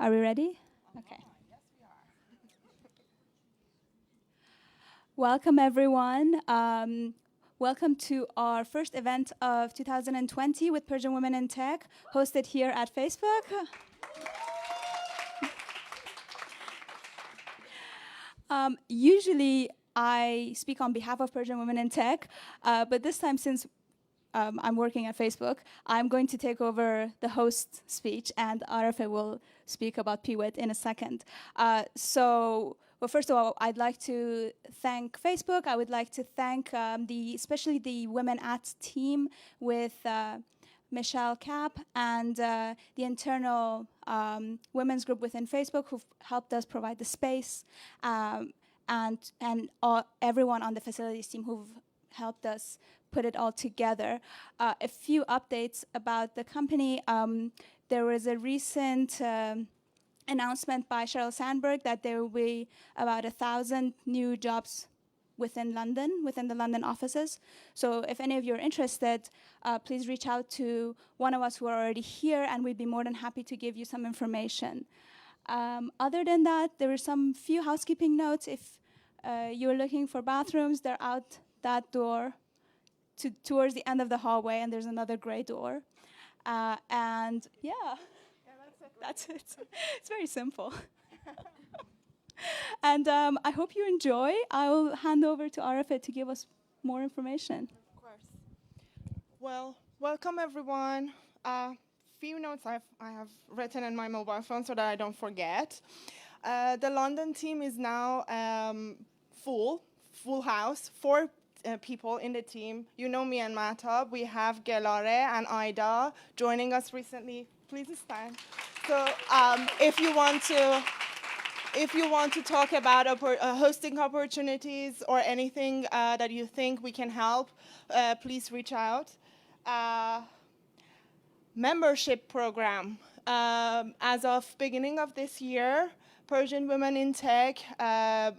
Are we ready? Okay. Welcome, everyone. Welcome to our first event of 2020 with Persian Women in Tech, hosted here at Facebook. Usually, I speak on behalf of Persian Women in Tech, but this time, since I'm working at Facebook, I'm going to take over the host speech, and Arafa will speak about PWIT in a second. Well, first of all, I'd like to thank Facebook. I would like to thank especially the Women at team with Michelle Cap and the internal women's group within Facebook who've helped us provide the space, and everyone on the facilities team who've helped us put it all together. A few updates about the company. There was a recent announcement by Sheryl Sandberg that there will be about 1,000 new jobs within London, within the London offices. So if any of you are interested, please reach out to one of us who are already here, and we'd be more than happy to give you some information. Other than that, there were some few housekeeping notes. If you're looking for bathrooms, they're out that door towards the end of the hallway, and there's another gray door. And yeah, that's it. It's very simple. And I hope you enjoy. I'll hand over to Arafat to give us more information. Of course. Well, welcome everyone. Few notes I have written in my mobile phone so that I don't forget. The London team is now full house. 4 people in the team. You know me and Mahtab. We have Gelare and Aida joining us recently. Please stand. So if you want to talk about hosting opportunities or anything that you think we can help, please reach out. Membership program. As of beginning of this year, Persian Women in Tech has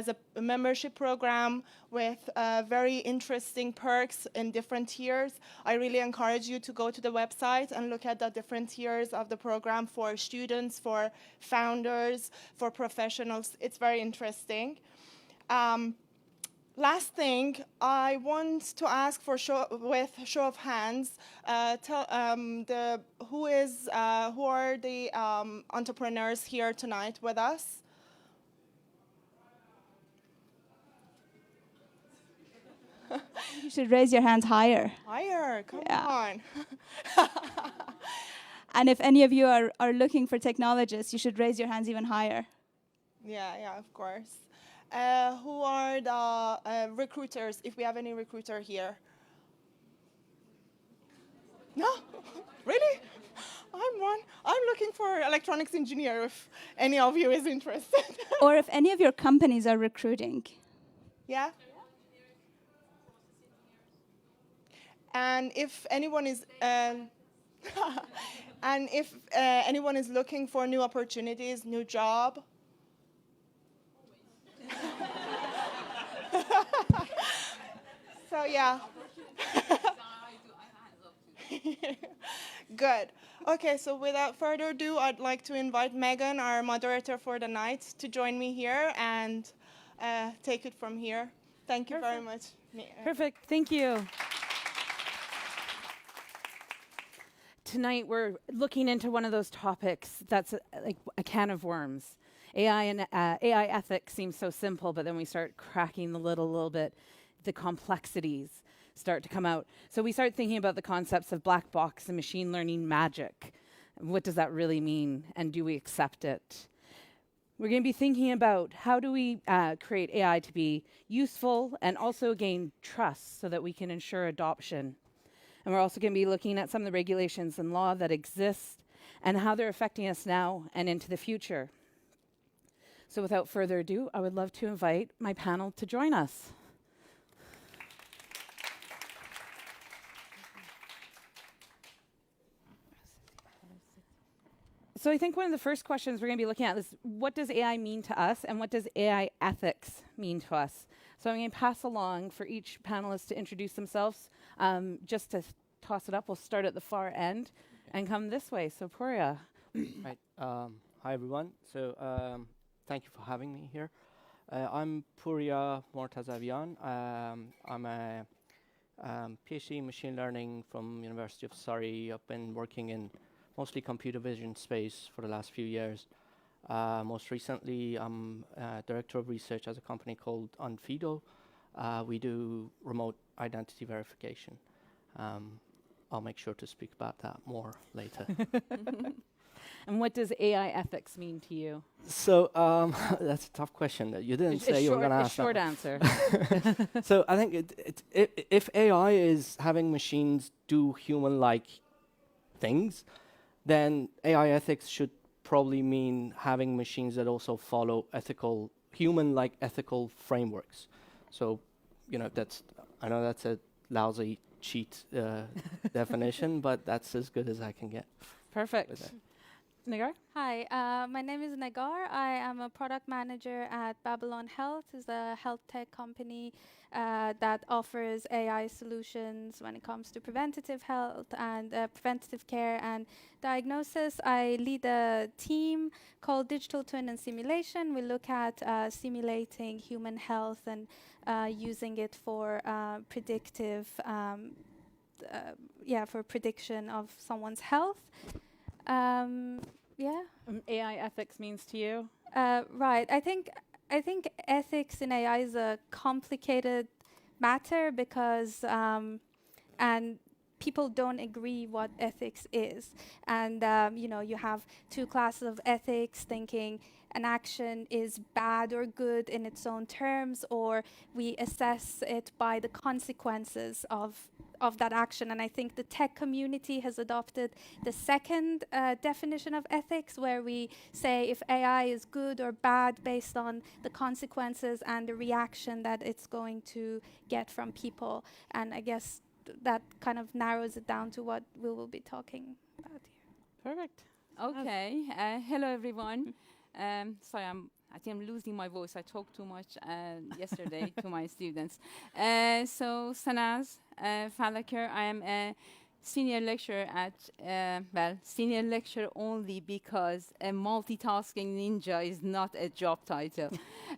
a membership program with very interesting perks in different tiers. I really encourage you to go to the website and look at the different tiers of the program for students, for founders, for professionals. It's very interesting. Last thing, I want to ask for with show of hands, who are the entrepreneurs here tonight with us? You should raise your hands higher. Higher, come on. And if any of you are looking for technologists, you should raise your hands even higher. Yeah, of course. Who are the recruiters, if we have any recruiter here? No? Really? I'm one. I'm looking for electronics engineer if any of you is interested. Or if any of your companies are recruiting. Yeah? And if anyone is anyone is looking for new opportunities, new job. So yeah. Good. Okay, so without further ado, I'd like to invite Megan, our moderator for the night, to join me here and take it from here. Thank you very much. Perfect. Thank you. Tonight we're looking into one of those topics that's like a can of worms. AI and AI ethics seems so simple, but then we start cracking the lid a little bit. The complexities start to come out. So we start thinking about the concepts of black box and machine learning magic. What does that really mean, and do we accept it? We're going to be thinking about how do we create AI to be useful and also gain trust so that we can ensure adoption. And we're also going to be looking at some of the regulations and law that exist and how they're affecting us now and into the future. So without further ado, I would love to invite my panel to join us. So I think one of the first questions we're going to be looking at is, what does AI mean to us, and what does AI ethics mean to us? So I'm going to pass along for each panelist to introduce themselves. Just to toss it up, we'll start at the far end and come this way. So Poria, Right. Hi, everyone. So, thank you for having me here. I'm Puria Mortazavian. I'm a PhD in machine learning from University of Surrey. I've been working in mostly computer vision space for the last few years. Most recently, I'm director of research at a company called Onfido. We do remote identity verification. I'll make sure to speak about that more later. And what does AI ethics mean to you? So that's a tough question. You didn't say you were going to ask A short that. answer. So I think if AI is having machines do human-like things, then AI ethics should probably mean having machines that also follow human-like ethical frameworks. So, I know that's a lousy cheat definition, but that's as good as I can get. Perfect. Nagar? Hi, my name is Nagar. I am a product manager at Babylon Health. It's a health tech company that offers AI solutions when it comes to preventative health and preventative care and diagnosis. I lead a team called Digital Twin and Simulation. We look at simulating human health and using it for predictive, for prediction of someone's health. AI ethics means to you? Right. I think ethics in AI is a complicated matter because and people don't agree what ethics is, and you have two classes of ethics thinking an action is bad or good in its own terms, or we assess it by the consequences of that action. And I think the tech community has adopted the second definition of ethics, where we say if AI is good or bad based on the consequences and the reaction that it's going to get from people. And I guess that kind of narrows it down to what we will be talking about here. Perfect. Okay. Hello, everyone. Sorry, I think I'm losing my voice. I talked too much yesterday to my students. So, Sanaz Falaker, I am a senior lecturer at, senior lecturer only because a multitasking ninja is not a job title.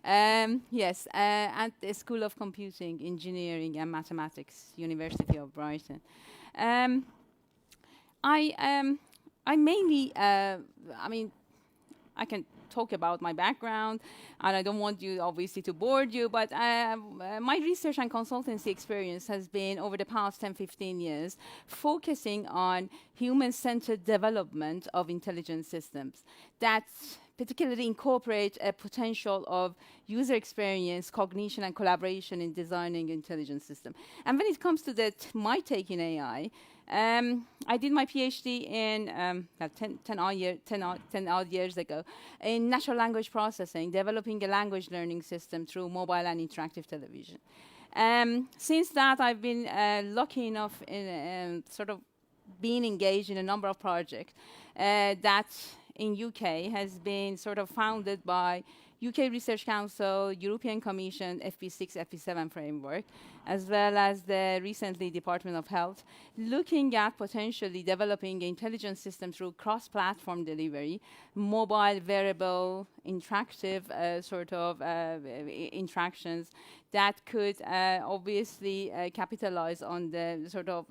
Yes, at the School of Computing, Engineering and Mathematics, University of Brighton. I mainly, I can talk about my background, and I don't want you obviously to bore you, but my research and consultancy experience has been over the past 10-15 years focusing on human-centered development of intelligent systems that particularly incorporate a potential of user experience, cognition, and collaboration in designing intelligent system. And when it comes to my take in AI, I did my PhD in 10 odd years ago in natural language processing, developing a language learning system through mobile and interactive television. Since that, I've been lucky enough in sort of being engaged in a number of projects that in UK has been sort of founded by UK Research Council, European Commission, FP6, FP7 framework, as well as the recently Department of Health, looking at potentially developing intelligent systems through cross-platform delivery, mobile, wearable, interactive interactions that could obviously capitalize on the sort of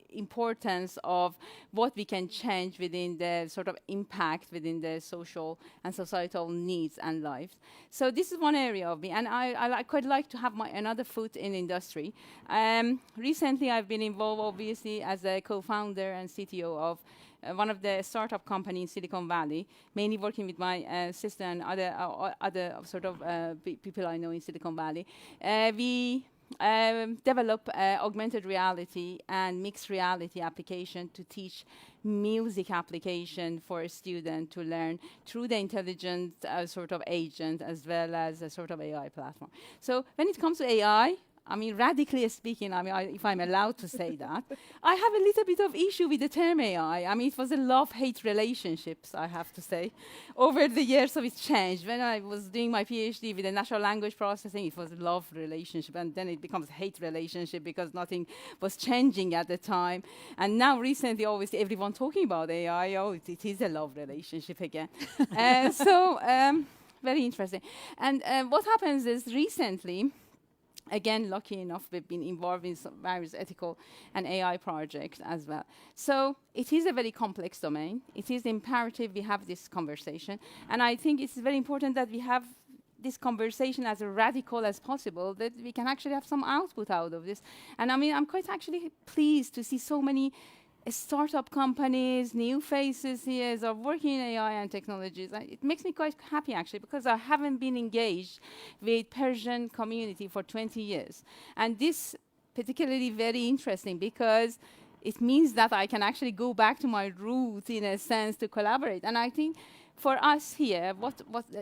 importance of what we can change within the sort of impact within the social and societal needs and lives. So this is one area of me, and I quite like to have another foot in industry. Recently, I've been involved, obviously, as a co-founder and CTO of one of the startup companies in Silicon Valley, mainly working with my sister and other sort of people I know in Silicon Valley. We develop augmented reality and mixed reality application to teach music application for a student to learn through the intelligent sort of agent as well as a sort of AI platform. So when it comes to AI, I mean, radically speaking, I mean, if I'm allowed to say that, I have a little bit of issue with the term AI. I mean, it was a love-hate relationships, I have to say. Over the years, so it's changed. When I was doing my PhD with the natural language processing, it was a love relationship, and then it becomes hate relationship because nothing was changing at the time. And now, recently, obviously, everyone talking about AI, oh, it is a love relationship again. Very interesting. And what happens is recently, again, lucky enough, we've been involved in some various ethical and AI projects as well. So it is a very complex domain. It is imperative we have this conversation. And I think it's very important that we have this conversation as radical as possible, that we can actually have some output out of this. And I mean, I'm quite actually pleased to see so many startup companies, new faces here are working in AI and technologies. It makes me quite happy, actually, because I haven't been engaged with Persian community for 20 years. And this particularly very interesting because it means that I can actually go back to my roots in a sense to collaborate. And I think for us here,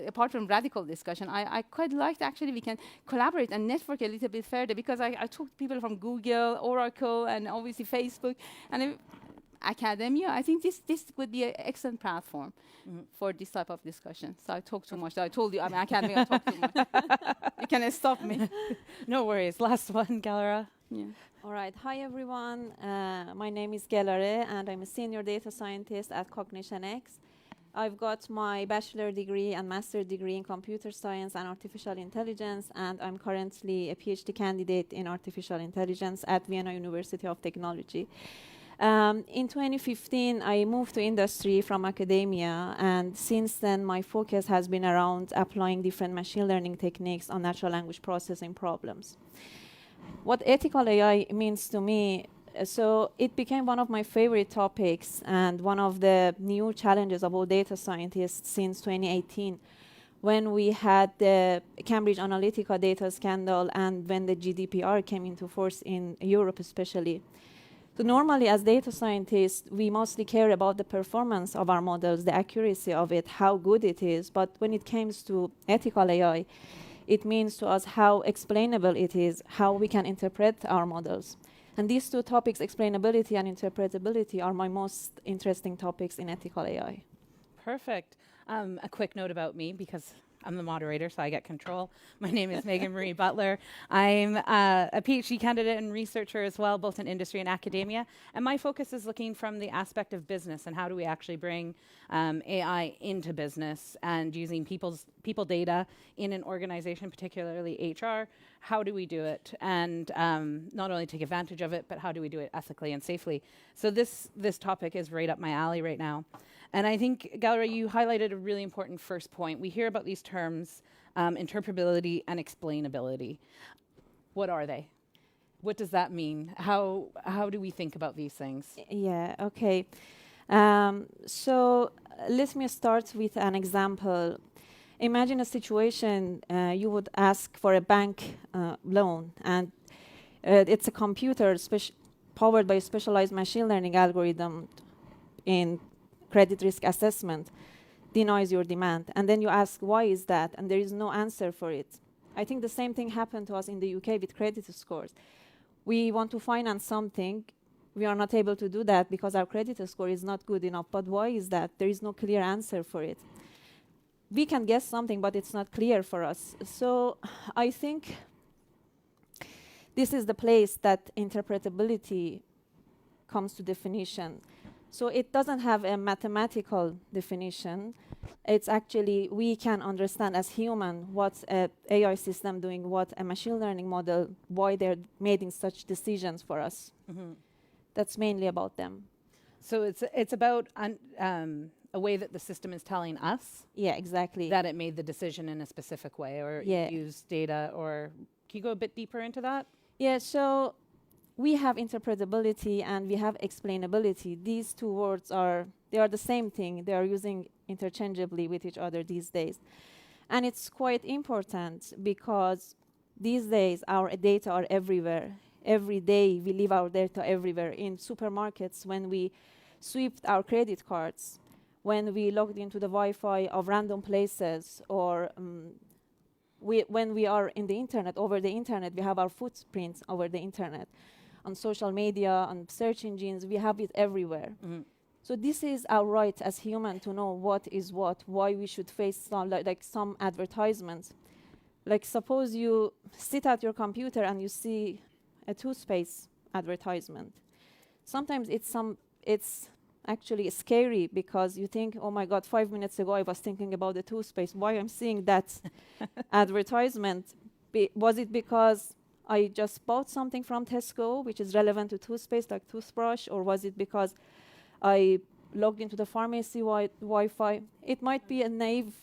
apart from radical discussion, I quite liked actually we can collaborate and network a little bit further, because I talked to people from Google, Oracle, and obviously Facebook, and academia. I think this would be an excellent platform for this type of discussion. So I talk too much. So I told you, I'm academic, I talk too much. You can stop me. No worries. Last one, Galera. Yeah. All right. Hi, everyone. My name is Gelare, and I'm a senior data scientist at CognitionX. I've got my bachelor degree and master degree in computer science and artificial intelligence, and I'm currently a PhD candidate in artificial intelligence at Vienna University of Technology. In 2015, I moved to industry from academia, and since then, my focus has been around applying different machine learning techniques on natural language processing problems. What ethical AI means to me, so it became one of my favorite topics and one of the new challenges of all data scientists since 2018, when we had the Cambridge Analytica data scandal and when the GDPR came into force in Europe especially. So normally as data scientists, we mostly care about the performance of our models, the accuracy of it, how good it is. But when it comes to ethical AI, it means to us how explainable it is, how we can interpret our models. And these two topics, explainability and interpretability, are my most interesting topics in ethical AI. Perfect. A quick note about me, because I'm the moderator, so I get control. My name is Megan Marie Butler. I'm a PhD candidate and researcher as well, both in industry and academia. And my focus is looking from the aspect of business and how do we actually bring AI into business and using people data in an organization, particularly HR. How do we do it? And not only take advantage of it, but how do we do it ethically and safely? So this topic is right up my alley right now. And I think, Galera, you highlighted a really important first point. We hear about these terms, interpretability and explainability. What are they? What does that mean? How do we think about these things? Yeah, okay. So let me start with an example. Imagine a situation you would ask for a bank loan, and it's a computer powered by a specialized machine learning algorithm in credit risk assessment, denies your demand. And then you ask, why is that? And there is no answer for it. I think the same thing happened to us in the UK with credit scores. We want to finance something. We are not able to do that because our credit score is not good enough. But why is that? There is no clear answer for it. We can guess something, but it's not clear for us. So I think this is the place that interpretability comes to definition. So it doesn't have a mathematical definition. It's actually, we can understand as human what's an AI system doing, what a machine learning model, why they're making such decisions for us. Mm-hmm. That's mainly about them. So it's about a way that the system is telling us. Yeah, exactly. That it made the decision in a specific way, or used data, or can you go a bit deeper into that? Yeah, so we have interpretability and we have explainability. These two words are the same thing. They are using interchangeably with each other these days. And it's quite important because these days our data are everywhere. Every day we leave our data everywhere. In supermarkets, when we sweep our credit cards, when we logged into the Wi-Fi of random places, or when we are in the internet, over the internet, we have our footprints over the internet. On social media, on search engines, we have it everywhere. So this is our right as human to know what is what, why we should face some, like some advertisements. Like suppose you sit at your computer and you see a toothpaste advertisement. Sometimes it's actually scary because you think, oh my God, 5 minutes ago I was thinking about the toothpaste. Why I'm seeing that advertisement? Was it because I just bought something from Tesco, which is relevant to toothpaste, like toothbrush, or was it because I logged into the pharmacy Wi-Fi? It might be a naive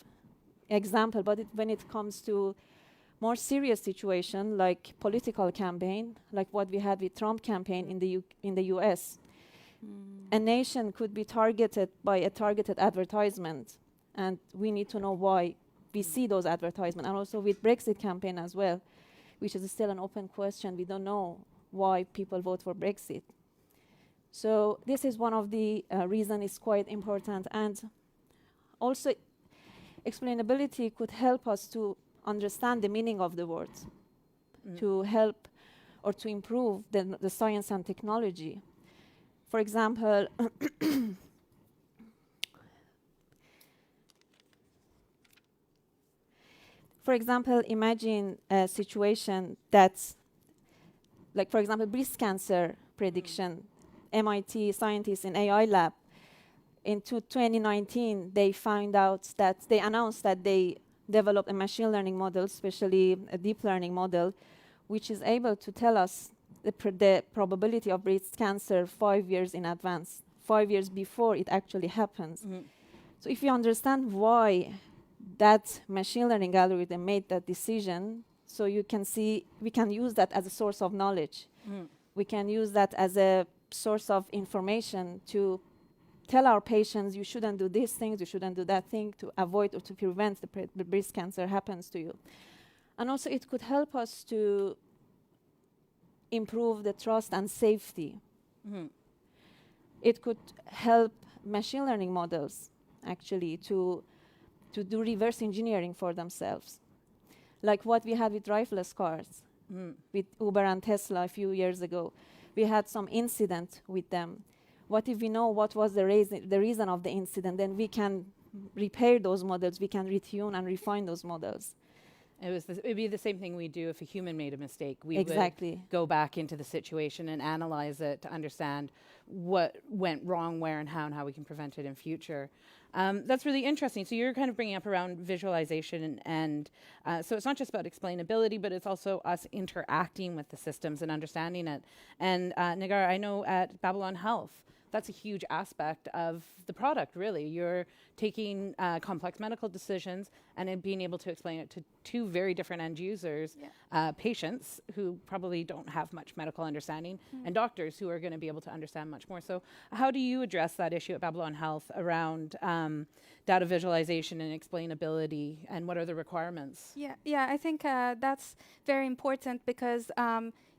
example, but when it comes to more serious situation, like political campaign, like what we had with Trump campaign in the US, a nation could be targeted by a targeted advertisement, and we need to know why we see those advertisements. And also with Brexit campaign as well, which is still an open question. We don't know why people vote for Brexit. So this is one of the reasons it's quite important. And also, explainability could help us to understand the meaning of the words, to help or to improve the science and technology. For example, imagine a situation that's, like, for example, breast cancer prediction. MIT scientists in AI lab, in 2019, they announced that they developed a machine learning model, especially a deep learning model, which is able to tell us the probability of breast cancer 5 years in advance, 5 years before it actually happens. So if you understand why that machine learning algorithm made that decision, so you can see, we can use that as a source of knowledge. We can use that as a source of information to tell our patients, you shouldn't do these things, you shouldn't do that thing, to avoid or to prevent the breast cancer happens to you. And also it could help us to improve the trust and safety. It could help machine learning models actually to do reverse engineering for themselves. Like what we had with driverless cars, with Uber and Tesla a few years ago. We had some incident with them. What if we know what was the reason of the incident? Then we can repair those models, we can retune and refine those models. It would be the same thing we do if a human made a mistake. We Exactly. would go back into the situation and analyze it to understand what went wrong, where and how we can prevent it in future. That's really interesting. So you're kind of bringing up around visualization and so it's not just about explainability, but it's also us interacting with the systems and understanding it. And Nigar, I know at Babylon Health, that's a huge aspect of the product, really. You're taking complex medical decisions and then being able to explain it to two very different end users, patients who probably don't have much medical understanding, and doctors who are going to be able to understand much more. So how do you address that issue at Babylon Health around data visualization and explainability, and what are the requirements? Yeah, I think that's very important because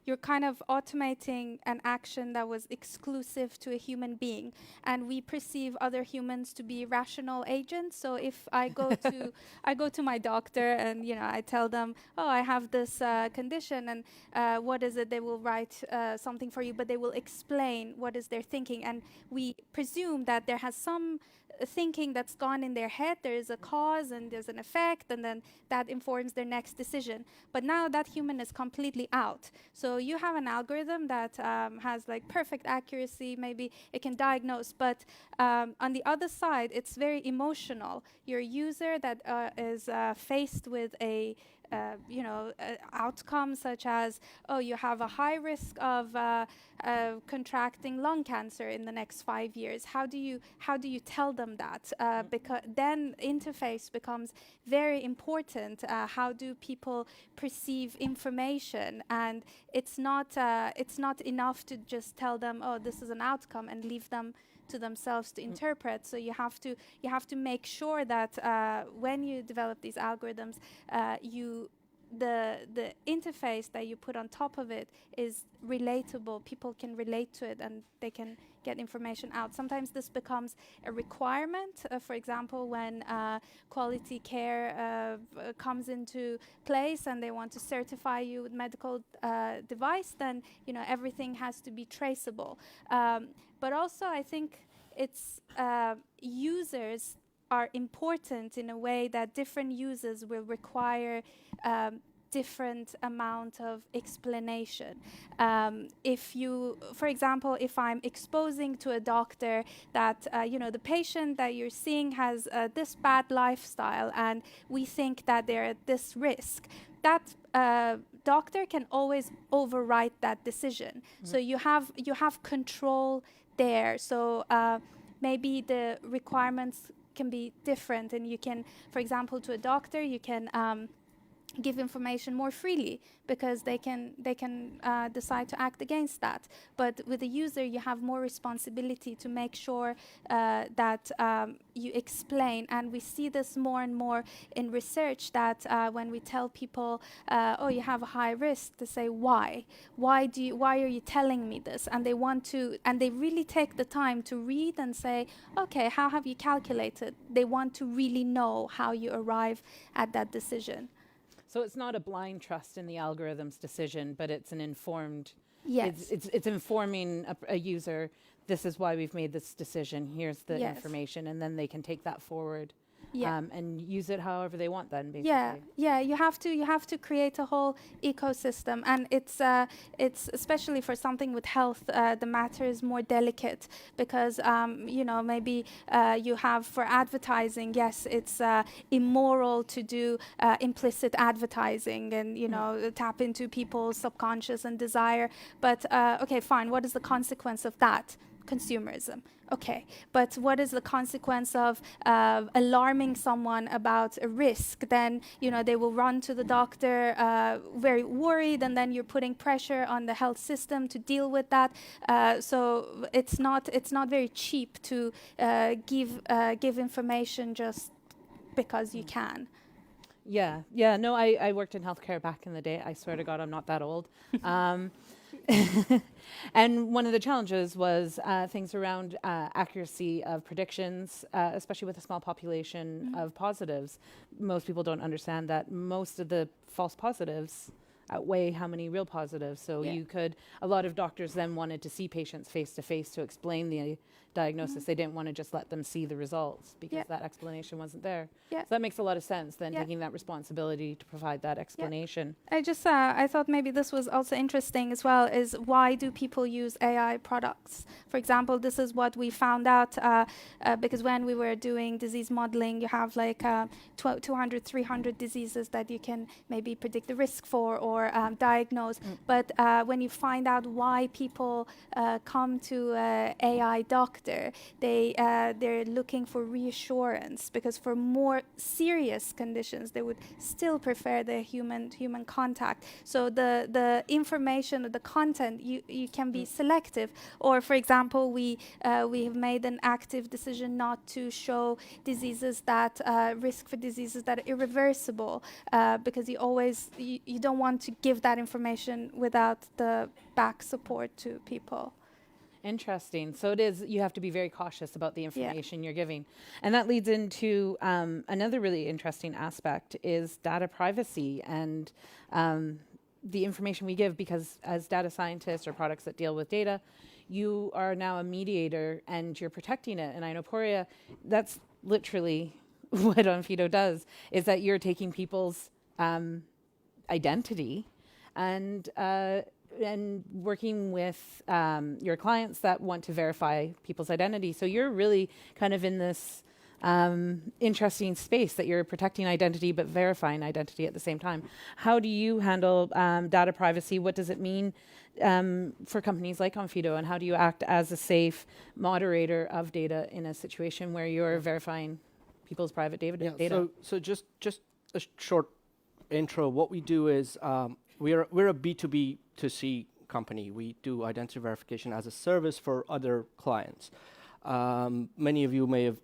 you're kind of automating an action that was exclusive to a human being, and we perceive other humans to be rational agents. So if I go to my doctor and I tell them, oh, I have this condition, and what is it? They will write something for you, but they will explain what is their thinking, and we presume that there has some thinking that's gone in their head. There is a cause and there's an effect, and then that informs their next decision. But now that human is completely out. So you have an algorithm that has like perfect accuracy, maybe it can diagnose, but on the other side, it's very emotional. Your user that is faced with a outcome such as, oh, you have a high risk of contracting lung cancer in the next 5 years. How do you tell them that? Because then interface becomes very important. How do people perceive information? And it's not enough to just tell them, oh, this is an outcome, and leave them to themselves to interpret. So you have to make sure that when you develop these algorithms, the interface that you put on top of it is relatable. People can relate to it, and they can get information out. Sometimes this becomes a requirement. For example, when quality care comes into place and they want to certify you with medical device, then everything has to be traceable. But also, I think it's users are important in a way that different users will require different amount of explanation. If you, for example, if I'm exposing to a doctor that the patient that you're seeing has this bad lifestyle and we think that they're at this risk, that doctor can always override that decision. So you have control there. So maybe the requirements can be different, and you can, for example, to a doctor, you can give information more freely because they can decide to act against that. But with the user, you have more responsibility to make sure that you explain. And we see this more and more in research, that when we tell people, oh, you have a high risk, to say why are you telling me this? And they want to, and they really take the time to read and say, okay, how have you calculated? They want to really know how you arrive at that decision. So it's not a blind trust in the algorithm's decision, but it's an informed. Yes. It's informing a user. This is why we've made this decision. Here's the Yes. information, and then they can take that forward. Yeah. And use it however they want. Then basically. Yeah. You have to create a whole ecosystem, and it's especially for something with health, the matter is more delicate because maybe you have for advertising. Yes, it's immoral to do implicit advertising and tap into people's subconscious and desire. But okay, fine. What is the consequence of that? Consumerism. Okay, but what is the consequence of alarming someone about a risk? Then they will run to the doctor very worried, and then you're putting pressure on the health system to deal with that. So it's not very cheap to give information just because you can. Yeah. No, I worked in healthcare back in the day. I swear to God, I'm not that old. And one of the challenges was things around accuracy of predictions, especially with a small population of positives. Most people don't understand that most of the false positives outweigh how many real positives. So a lot of doctors then wanted to see patients face to face to explain the diagnosis. They didn't want to just let them see the results because that explanation wasn't there. So that makes a lot of sense then, taking that responsibility to provide that explanation. I thought maybe this was also interesting as well, is why do people use AI products? For example, this is what we found out because when we were doing disease modeling, you have like 200, 300 diseases that you can maybe predict the risk for or diagnose. But when you find out why people come to AI doctor, they're looking for reassurance, because for more serious conditions they would still prefer the human contact. So the information or the content, you can be selective. Or for example, we have made an active decision not to show diseases that risk for diseases that are irreversible, because you don't want to give that information without the back support to people. Interesting. So you have to be very cautious about the information you're giving. And that leads into another really interesting aspect is data privacy and the information we give, because as data scientists or products that deal with data, you are now a mediator and you're protecting it. And I know, Poria, that's literally what Onfido does, is that you're taking people's identity and working with your clients that want to verify people's identity. So you're really kind of in this interesting space that you're protecting identity but verifying identity at the same time. How do you handle data privacy? What does it mean for companies like Onfido, and how do you act as a safe moderator of data in a situation where you're verifying people's private data? So just a short intro. What we do is we're a B2B to C company. We do identity verification as a service for other clients. Many of you may have.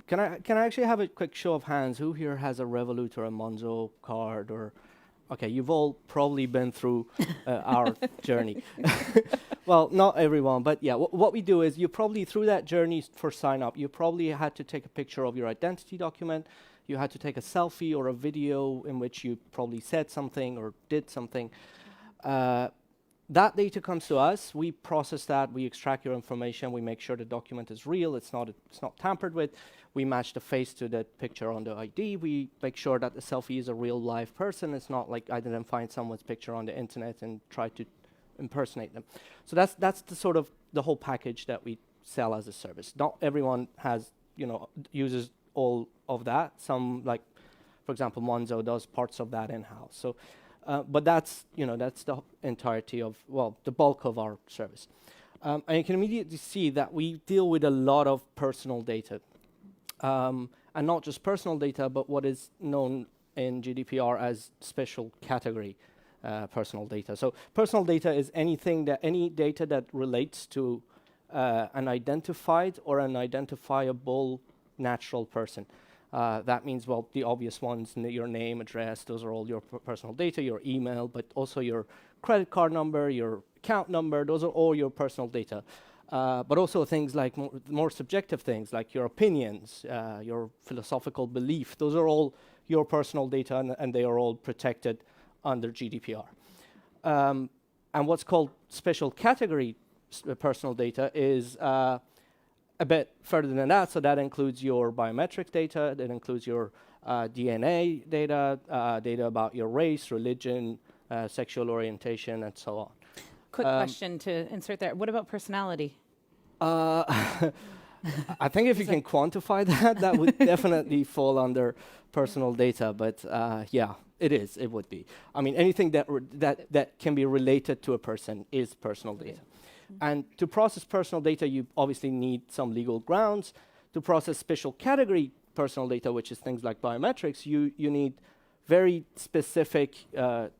Can I actually have a quick show of hands? Who here has a Revolut or a Monzo card or Okay, you've all probably been through our journey. Well, not everyone, but yeah, what we do is you probably, through that journey for sign up, you probably had to take a picture of your identity document, you had to take a selfie or a video in which you probably said something or did something. That data comes to us, we process that, we extract your information, we make sure the document is real, it's not tampered with, we match the face to the picture on the ID, we make sure that the selfie is a real live person, it's not like I didn't find someone's picture on the internet and try to impersonate them. So that's the sort of the whole package that we sell as a service. Not everyone has, uses all of that. Some, like, for example, Monzo does parts of that in-house. So, but that's the entirety of, the bulk of our service. And you can immediately see that we deal with a lot of personal data. And not just personal data, but what is known in GDPR as special category personal data. So personal data is any data that relates to an identified or an identifiable natural person. That means, the obvious ones, your name, address, those are all your personal data, your email, but also your credit card number, your account number, those are all your personal data. But also things like more subjective things, like your opinions, your philosophical belief, those are all your personal data, and they are all protected under GDPR. And what's called special category personal data is a bit further than that. So that includes your biometric data, that includes your DNA data, data about your race, religion, sexual orientation, and so on. Quick question to insert there. What about personality? I think if you can quantify that, that would definitely fall under personal data. But yeah, it would be. I mean, anything that can be related to a person is personal data. And to process personal data, you obviously need some legal grounds. To process special category personal data, which is things like biometrics, you need very specific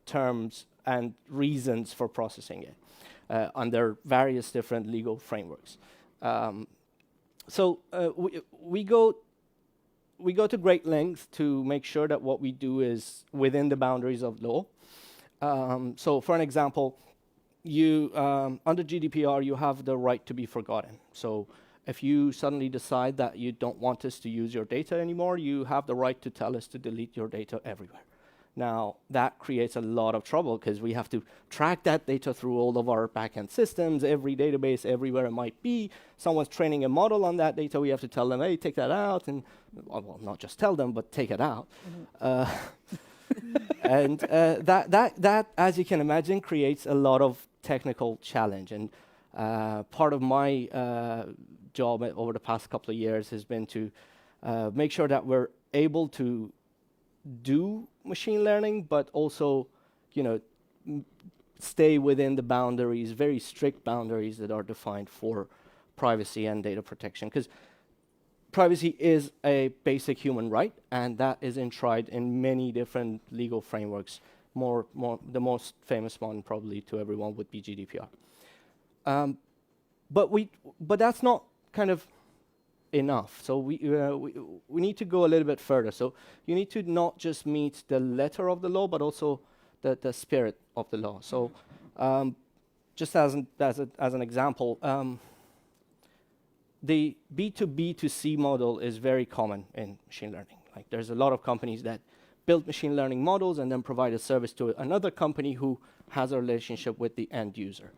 terms and reasons for processing it under various different legal frameworks. So we go to great lengths to make sure that what we do is within the boundaries of law. So for an example, under GDPR, you have the right to be forgotten. So if you suddenly decide that you don't want us to use your data anymore, you have the right to tell us to delete your data everywhere. Now, that creates a lot of trouble because we have to track that data through all of our backend systems, every database, everywhere it might be. Someone's training a model on that data, we have to tell them, hey, take that out, and not just tell them, but take it out. And that, as you can imagine, creates a lot of technical challenge. And part of my job over the past couple of years has been to make sure that we're able to do machine learning, but also, stay within the boundaries, very strict boundaries that are defined for privacy and data protection. Because privacy is a basic human right, and that is enshrined in many different legal frameworks. The most famous one, probably to everyone, would be GDPR. But that's not kind of enough. So we need to go a little bit further. So you need to not just meet the letter of the law, but also the spirit of the law. So just as an example, the B2B2C model is very common in machine learning. Like, there's a lot of companies that build machine learning models and then provide a service to another company who has a relationship with the end user.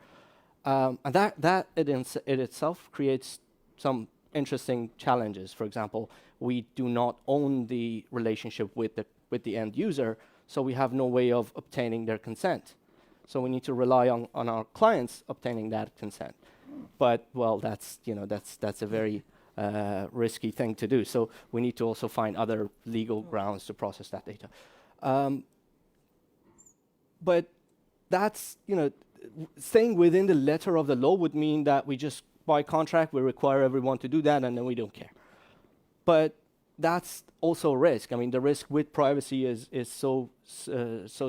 And that in itself creates some interesting challenges. For example, we do not own the relationship with the end user, so we have no way of obtaining their consent. So we need to rely on our clients obtaining that consent. But that's a very risky thing to do. So we need to also find other legal grounds to process that data. But that's, staying within the letter of the law would mean that we just, by contract, we require everyone to do that, and then we don't care. But that's also a risk. I mean, the risk with privacy is so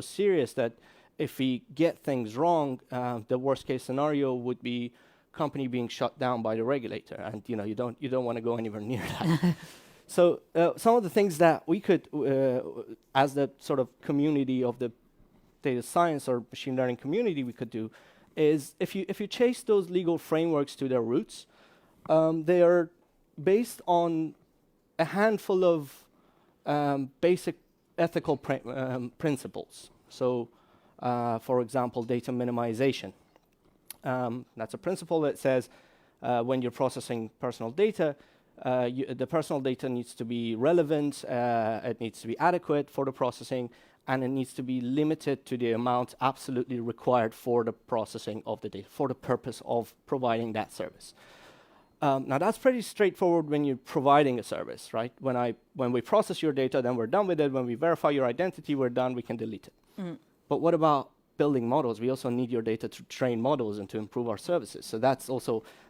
serious that if we get things wrong, the worst case scenario would be company being shut down by the regulator, and you don't want to go anywhere near that. So some of the things that we could, as the sort of community of the data science or machine learning community we could do is if you chase those legal frameworks to their roots, they are based on a handful of basic ethical principles. So, for example, data minimization. That's a principle that says when you're processing personal data, the personal data needs to be relevant, it needs to be adequate for the processing, and it needs to be limited to the amount absolutely required for the processing of the data, for the purpose of providing that service. Now that's pretty straightforward when you're providing a service, right? When we process your data, then we're done with it. When we verify your identity, we're done, we can delete it. But what about building models? We also need your data to train models and to improve our services. So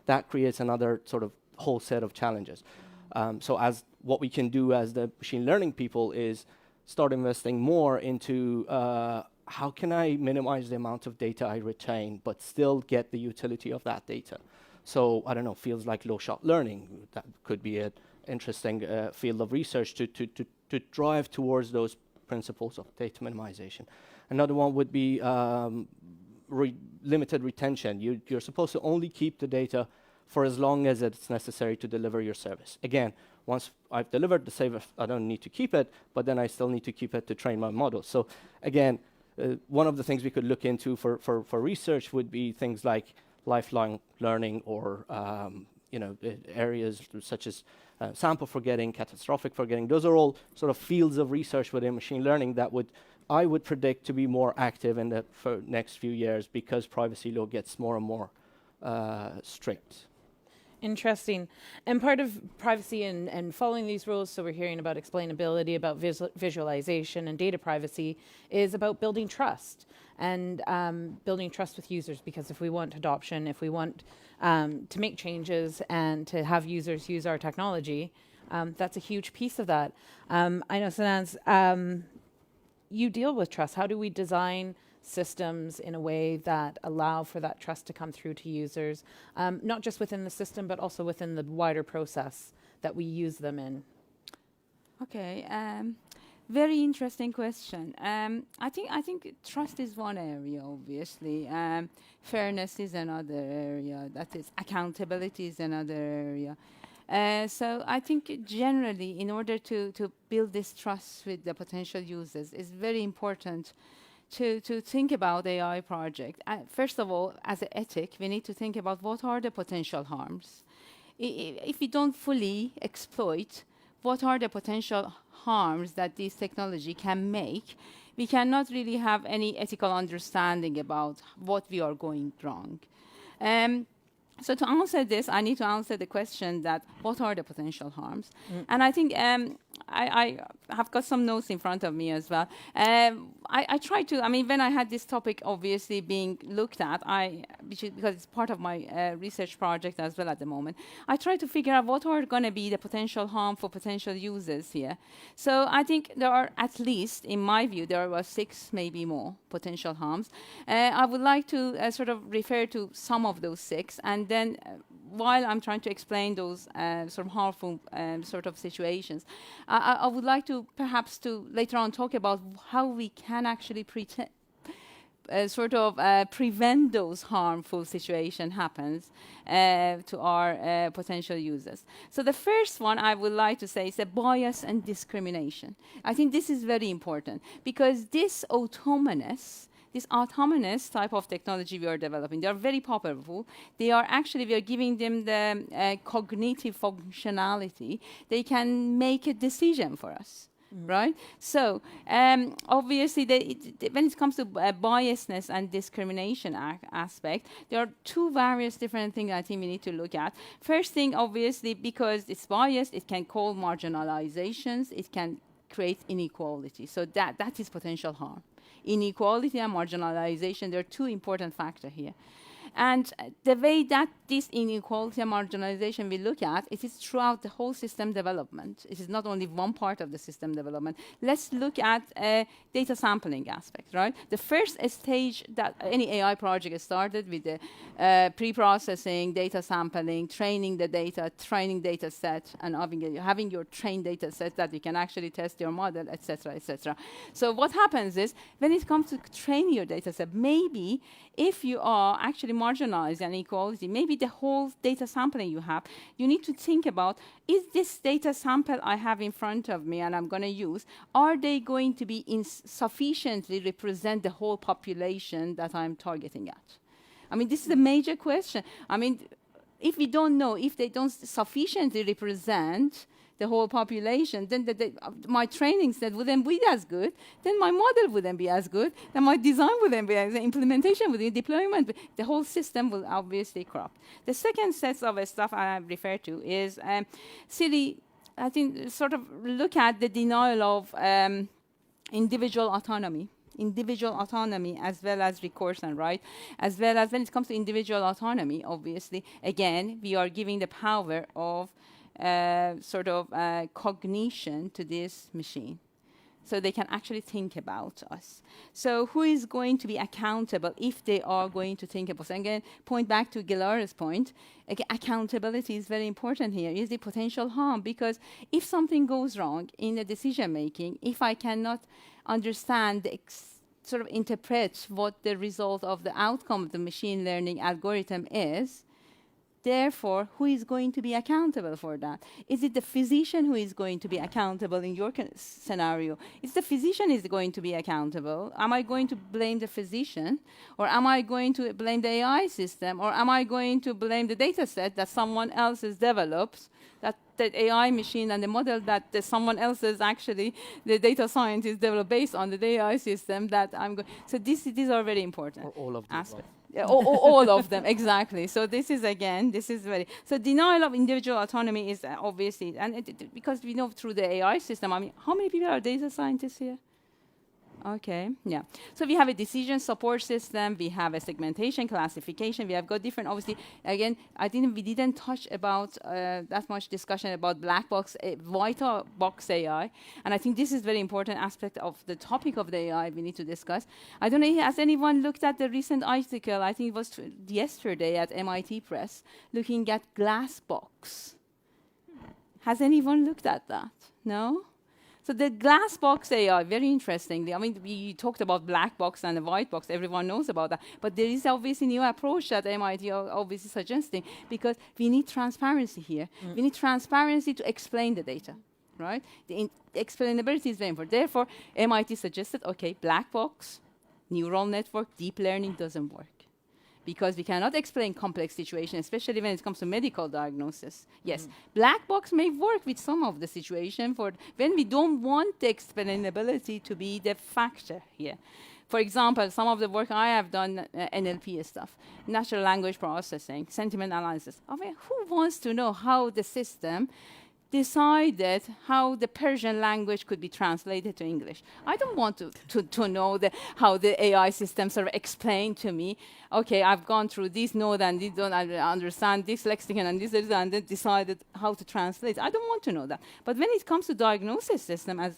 that creates another sort of whole set of challenges. So as what we can do as the machine learning people is start investing more into how can I minimize the amount of data I retain, but still get the utility of that data. So I don't know, fields like low-shot learning, that could be an interesting field of research to drive towards those principles of data minimization. Another one would be limited retention. You're supposed to only keep the data for as long as it's necessary to deliver your service. Again, once I've delivered the service, I don't need to keep it, but then I still need to keep it to train my model. So again, one of the things we could look into for research would be things like lifelong learning or areas such as sample forgetting, catastrophic forgetting. Those are all sort of fields of research within machine learning that I would predict to be more active in the next few years because privacy law gets more and more strict. Interesting. And part of privacy and following these rules, so we're hearing about explainability, about visualization and data privacy, is about building trust and building trust with users, because if we want adoption, if we want to make changes and to have users use our technology, that's a huge piece of that. I know, Sanaz, you deal with trust. How do we design systems in a way that allow for that trust to come through to users, not just within the system, but also within the wider process that we use them in? Okay, very interesting question. I think trust is one area, obviously. Fairness is another area. That is, accountability is another area. So I think generally, in order to build this trust with the potential users, it's very important to think about AI project. First of all, as an ethic, we need to think about what are the potential harms. If we don't fully exploit what are the potential harms that this technology can make, we cannot really have any ethical understanding about what we are going wrong. So to answer this, I need to answer the question that what are the potential harms? And I think I have got some notes in front of me as well. I try to, when I had this topic obviously being looked at, because it's part of my research project as well at the moment, I try to figure out what are going to be the potential harm for potential users here. So I think there are, at least in my view, there are 6, maybe more potential harms. I would like to sort of refer to some of those 6, and then while I'm trying to explain those sort of harmful sort of situations, I would like to perhaps to later on talk about how we can actually prevent those harmful situation happens to our potential users. So the first one I would like to say is a bias and discrimination. I think this is very important because this autonomous type of technology we are developing, they are very powerful. We are giving them the cognitive functionality. They can make a decision for us, right? So obviously, when it comes to biasness and discrimination aspect, there are 2 various different things I think we need to look at. First thing, obviously, because it's biased, it can cause marginalizations, it can create inequality. So that is potential harm. Inequality and marginalization, there are 2 important factors here. And the way that this inequality and marginalization we look at, it is throughout the whole system development. It is not only one part of the system development. Let's look at data sampling aspect, right? The first stage that any AI project started with the pre-processing, data sampling, training the data, training data set, and having your trained data set that you can actually test your model, etc., etc. So what happens is, when it comes to training your data set, maybe if you are actually marginalized and inequality, maybe the whole data sampling you have, you need to think about, is this data sample I have in front of me and I'm going to use, are they going to be sufficiently represent the whole population that I'm targeting at? I mean, this is a major question. I mean, if we don't know, if they don't sufficiently represent the whole population, then my training set wouldn't be as good, then my model wouldn't be as good, then my design wouldn't be as good, implementation wouldn't, deployment, the whole system will obviously corrupt. The second set of stuff I refer to is silly, I think, sort of look at the denial of individual autonomy as well as recourse and right, as well as when it comes to individual autonomy, obviously, again, we are giving the power of cognition to this machine. So they can actually think about us. So who is going to be accountable if they are going to think about us? And again, point back to Gilar's point, accountability is very important here, is the potential harm, because if something goes wrong in the decision making, if I cannot understand interpret what the result of the outcome of the machine learning algorithm is, therefore, who is going to be accountable for that? Is it the physician who is going to be accountable in your scenario? Is the physician is going to be accountable? Am I going to blame the physician? Or am I going to blame the AI system? Or am I going to blame the data set that someone else has developed, that the AI machine and the model that someone else is actually, the data scientist developed based on the AI system that I'm going... So these are very important. Or all of them. Yeah, all of them, exactly. So this is very... So denial of individual autonomy is obviously, and because we know through the AI system, I mean, how many people are data scientists here? Okay, yeah. So we have a decision support system, we have a segmentation, classification, we have got different, obviously, again, we didn't touch about that much discussion about black box, white box AI, and I think this is very important aspect of the topic of the AI we need to discuss. I don't know, has anyone looked at the recent article, I think it was yesterday at MIT Press, looking at glass box? Has anyone looked at that? No? So the glass box AI, very interestingly, I mean, we talked about black box and the white box, everyone knows about that, but there is obviously a new approach that MIT are obviously suggesting, because we need transparency here. We need transparency to explain the data, right? The explainability is very important. Therefore, MIT suggested, okay, black box, neural network, deep learning doesn't work, because we cannot explain complex situations, especially when it comes to medical diagnosis. Yes, black box may work with some of the situation for when we don't want the explainability to be the factor here. For example, some of the work I have done, NLP stuff, natural language processing, sentiment analysis. I mean, who wants to know how the system decided how the Persian language could be translated to English? I don't want to know how the AI system sort of explained to me, okay, I've gone through this node and this don't understand this lexicon and this, and then decided how to translate. I don't want to know that. But when it comes to diagnosis system, as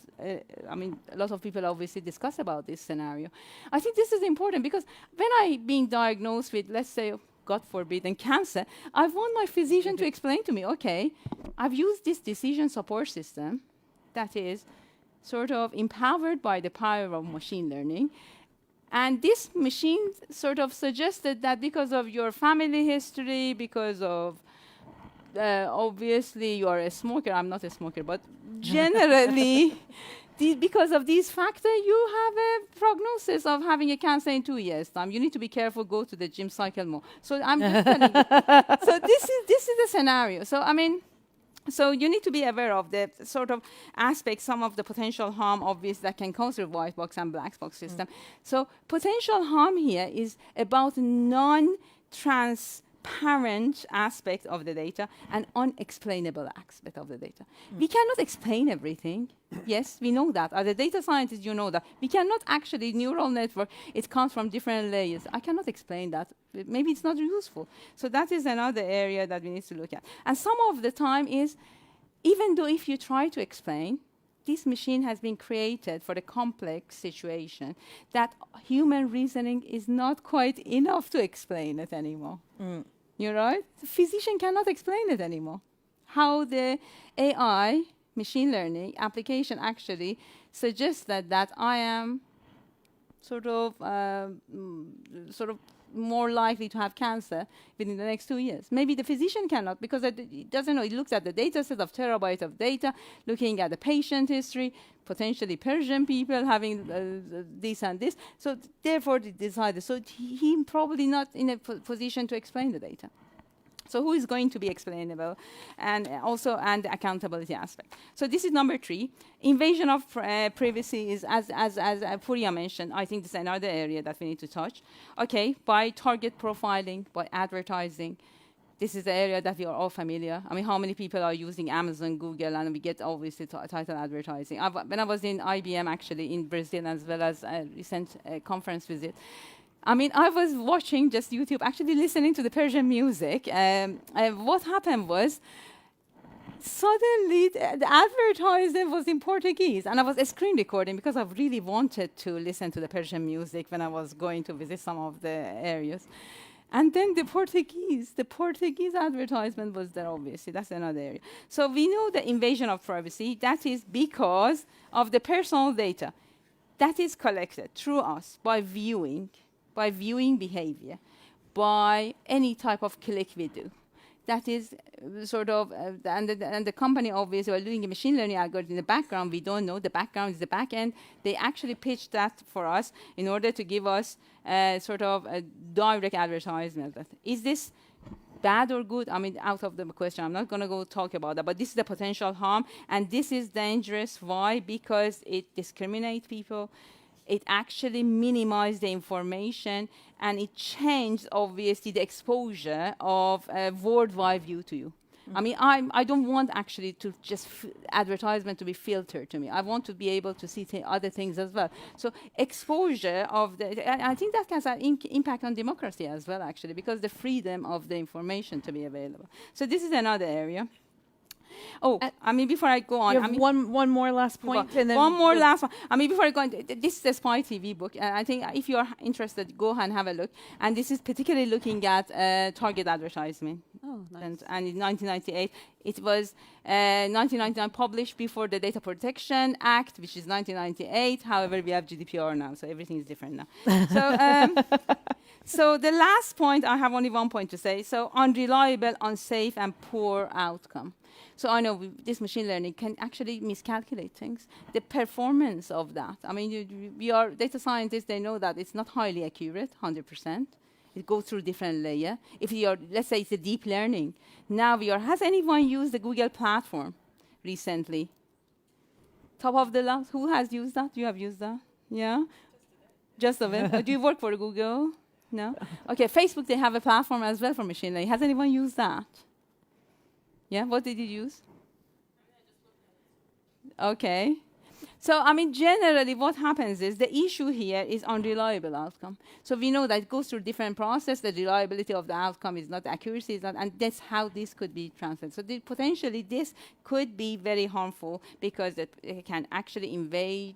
I mean, a lot of people obviously discuss about this scenario, I think this is important, because when I being diagnosed with, let's say, God forbid, and cancer, I want my physician to explain to me, okay, I've used this decision support system that is sort of empowered by the power of machine learning, and this machine sort of suggested that because of your family history, because of obviously you are a smoker, I'm not a smoker, but generally because of these factors, you have a prognosis of having a cancer in 2 years' time. You need to be careful, go to the gym, cycle more. So I'm just telling you. So this is the scenario. So I mean, so you need to be aware of the sort of aspects, some of the potential harm, obvious, that can come through white box and black box system. So potential harm here is about non-transparent transparent aspect of the data and unexplainable aspect of the data. We cannot explain everything. Yes, we know that. As a data scientist, you know that. We cannot actually, neural network, it comes from different layers. I cannot explain that. Maybe it's not useful. So that is another area that we need to look at. And some of the time is, even though if you try to explain, this machine has been created for a complex situation that human reasoning is not quite enough to explain it anymore. You're right? The physician cannot explain it anymore. How the AI, machine learning application actually suggests that I am sort of more likely to have cancer within the next 2 years. Maybe the physician cannot, because it doesn't know. It looks at the data set of terabytes of data, looking at the patient history, potentially Persian people having this and this. So therefore, they decided. So he probably not in a position to explain the data. So who is going to be explainable, and also and the accountability aspect. So this is number 3. Invasion of privacy is, as Puriya mentioned, I think this is another area that we need to touch. Okay, by target profiling, by advertising, this is the area that we are all familiar. I mean, how many people are using Amazon, Google, and we get obviously title advertising. When I was in IBM, actually, in Brazil, as well as a recent conference visit, I mean, I was watching just YouTube, actually listening to the Persian music. What happened was, suddenly the advertisement was in Portuguese, and I was screen recording because I really wanted to listen to the Persian music when I was going to visit some of the areas. And then the Portuguese advertisement was there, obviously. That's another area. So we know the invasion of privacy. That is because of the personal data that is collected through us by viewing behavior, by any type of click we do. That is sort of, and the company obviously are doing a machine learning algorithm in the background. We don't know. The background is the back end. They actually pitched that for us in order to give us sort of a direct advertisement. Is this bad or good? I mean, out of the question, I'm not going to go talk about that, but this is the potential harm, and this is dangerous. Why? Because it discriminates people. It actually minimized the information, and it changed, obviously, the exposure of a worldwide view to you. I mean, I don't want actually to just advertisement to be filtered to me. I want to be able to see other things as well. So exposure of I think that has an impact on democracy as well, actually, because the freedom of the information to be available. So this is another area. Oh, I mean, before I go on, You have one more last point, and then one more last one. I mean, before I go on, this is the Spy TV book, and I think if you are interested, go and have a look. And this is particularly looking at target advertising. Oh, nice. And in 1998, it was 1999 published before the Data Protection Act, which is 1998. However, we have GDPR now, so everything is different now. So the last point, I have only one point to say. So unreliable, unsafe, and poor outcome. So I know this machine learning can actually miscalculate things. The performance of that, I mean, we are data scientists, they know that it's not highly accurate, 100%. It goes through different layer. If you're, let's say it's a deep learning. Now has anyone used the Google platform recently? Top of the list, who has used that? You have used that? Yeah? Just a bit. Do you work for Google? No? Okay, Facebook, they have a platform as well for machine learning. Has anyone used that? Yeah, what did you use? Okay. So, I mean, generally what happens is the issue here is unreliable outcome. So we know that it goes through different process. The reliability of the outcome is not, the accuracy is not, and that's how this could be transferred. So potentially this could be very harmful because it can actually invade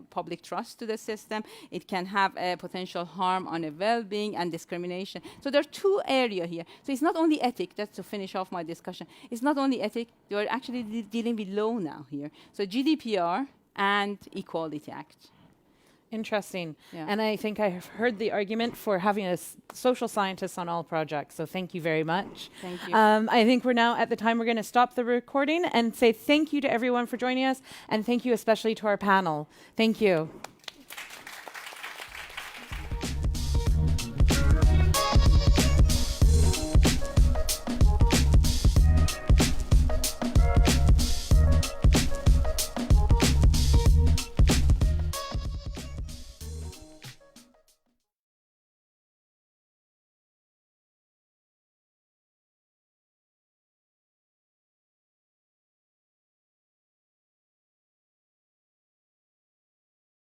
public trust to the system. It can have a potential harm on a well-being and discrimination. So there are two areas here. So it's not only ethic, that's to finish off my discussion. It's not only ethic, you're actually dealing with law now here. So GDPR, and Equality Act. Interesting. Yeah. And I think I have heard the argument for having a social scientist on all projects. So thank you very much. Thank you. I think we're now at the time we're going to stop the recording and say thank you to everyone for joining us. And thank you especially to our panel. Thank you.